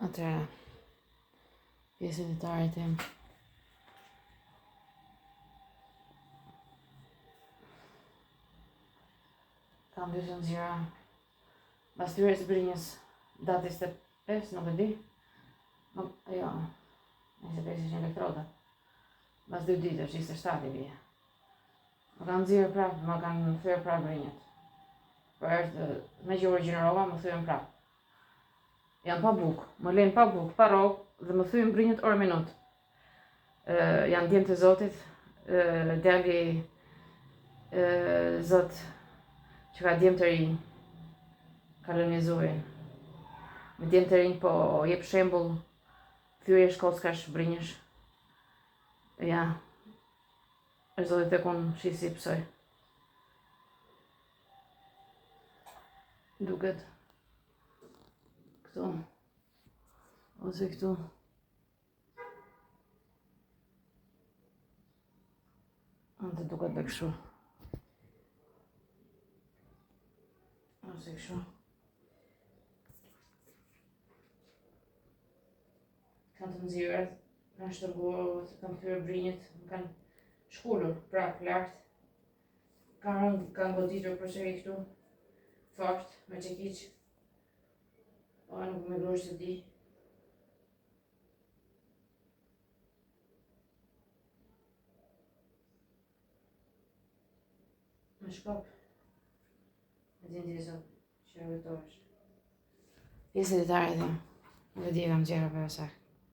Atëra, pjesë ditare tim. Kam dy të nxjerra. Pas tyre së brinjës datë 25, nuk e di. Jo, 25 ishte elektroda. Pas 2 ditësh, 27 i bie. Më kanë nxjerrë prapë, më kanë thyer prapë brinjët. Por është, me që u regjenerova, më thyen prapë. Janë pa bukë, më lejnë pa bukë, pa rrogë dhe më thyen brinjët orë minut. Janë djemë të Zotit, djali Zot që ka djemë të rinj, ka lënjezuin. Me djemë të rinj po jep shembull thyrjesh kockash, brinjësh. Ja, është Zoti tek unë shisi psoj. Duket këtu ose këtu. Të duket dhe kështu. Ose kështu. Kanë të nxjerrat, kanë shtrënguar, kanë thyer brinjët, më kanë shkullur prapë lart. Kanë goditur përsëri këtu. Fort, me çekiç. O, nuk më duhet të di. Më shkop. Me din të Zot, që rrëtohesh. Pjesë ditare dhe, nuk e di kam nxjerrë për sa.